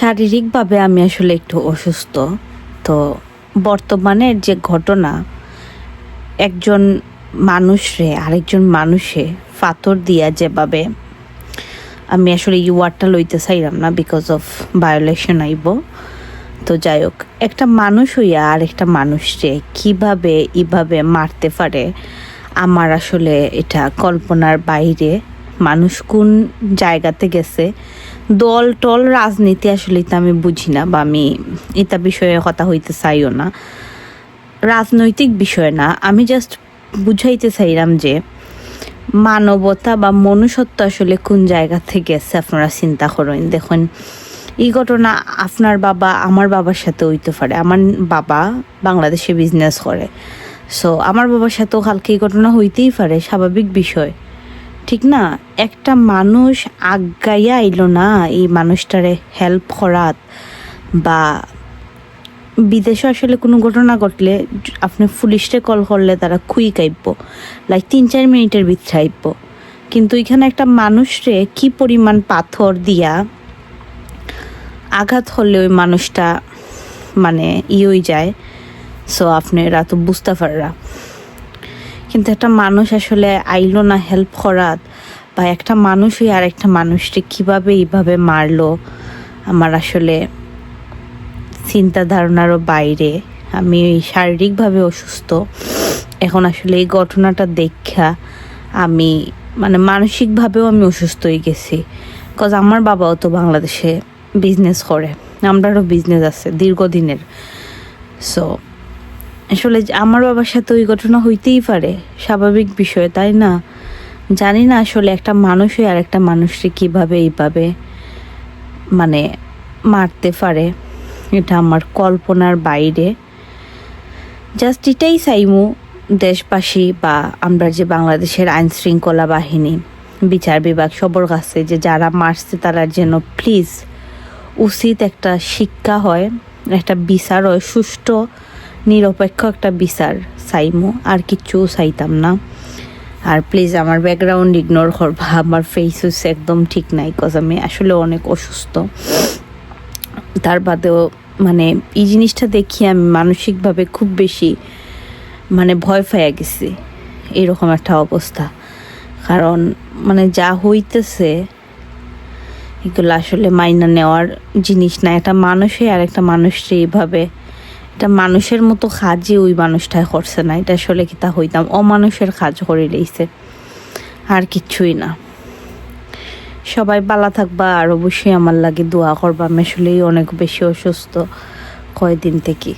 শারীরিকভাবে আমি আসলে একটু অসুস্থ। তো বর্তমানের যে ঘটনা, একজন মানুষরে আরেকজন মানুষে ফাতর দিয়া যেভাবে, আমি আসলে এই ওয়ার্ডটা লইতে চাইলাম না বিকজ অফ ভায়োলেশন আইব। তো যাই হোক, একটা মানুষ হইয়া আরেকটা মানুষকে কিভাবে এভাবে মারতে পারে, আমার আসলে এটা কল্পনার বাইরে। মানুষ কোন জায়গাতে গেছে, দল টল রাজনীতি আসলে এটা আমি বুঝি না, বা আমি এটা বিষয়ে কথা হইতে চাইও না। রাজনৈতিক বিষয় না, আমি জাস্ট বুঝাইতে চাইলাম যে মানবতা বা মনুষ্যত্ব আসলে কোন জায়গা থেকে গেছে। আপনারা চিন্তা করেন, দেখুন এই ঘটনা আপনার বাবা আমার বাবার সাথে হইতে পারে। আমার বাবা বাংলাদেশে বিজনেস করে, সো আমার বাবার সাথেও কালকে এই ঘটনা হইতেই পারে, স্বাভাবিক বিষয়, ঠিক না? একটা মানুষ আগাইয়া আইলো না এই মানুষটারে হেল্প করাত, বা বিদেশে আসলে কোনো ঘটনা ঘটলে আপনি পুলিশে কল করলে তারা কুইক আইব, লাইক 3-4 মিনিটের ভিতরে আইব। কিন্তু এখানে একটা মানুষরে কি পরিমাণ পাথর দিয়া আঘাত হলে ওই মানুষটা মানে হয়ে যায়, সো আপনারা তো বুঝতে পাররা। কিন্তু একটা মানুষ আসলে আইলো না হেল্প করাত, বা একটা মানুষই আর একটা মানুষকে কীভাবে এইভাবে মারলো, আমার আসলে চিন্তা ধারণারও বাইরে। আমি শারীরিকভাবে অসুস্থ এখন। আসলে এই ঘটনাটা দেখা আমি মানে মানসিকভাবেও আমি অসুস্থ হয়ে গেছি। বিকজ আমার বাবাও তো বাংলাদেশে বিজনেস করে, আমরারও বিজনেস আছে দীর্ঘদিনের। সো আসলে আমার বাবার সাথে ওই ঘটনা হইতেই পারে, স্বাভাবিক বিষয়, তাই না? জানি না আসলে একটা মানুষই আর একটা মানুষকে কীভাবে এইভাবে মানে মারতে পারে, এটা আমার কল্পনার বাইরে। জাস্ট এটাই চাইমু দেশবাসী বা আমরা যে বাংলাদেশের আইন শৃঙ্খলা বাহিনী, বিচার বিভাগ সবার কাছে, যে যারা মারছে তারা যেন প্লিজ উচিত একটা শিক্ষা হয়, একটা বিচার হয়, সুষ্ঠু নিরপেক্ষ একটা বিচার চাইমু, আর কিচ্ছু চাইতাম না। আর প্লিজ আমার ব্যাকগ্রাউন্ড ইগনোর করবা, আমার ফেস হচ্ছে একদম ঠিক নাই, বিকজ আমি আসলে অনেক অসুস্থ। তার বাদেও মানে এই জিনিসটা দেখি আমি মানসিকভাবে খুব বেশি মানে ভয় পেয়ে গেছি, এরকম একটা অবস্থা। কারণ মানে যা হইতেছে এগুলো আসলে মাইনা নেওয়ার জিনিস না। একটা মানুষই আর একটা মানুষকে এইভাবে, এটা মানুষের মতো কাজই ওই মানুষটাই করছে না, এটা আসলে কি তা হইতাম অমানুষের কাজ করে লইছে, আর কিচ্ছুই না। সবাই ভালো থাকবা, আর অবশ্যই আমার লাগে দোয়া করবা। আমি আসলেই অনেক বেশি অসুস্থ কয়েকদিন থেকে।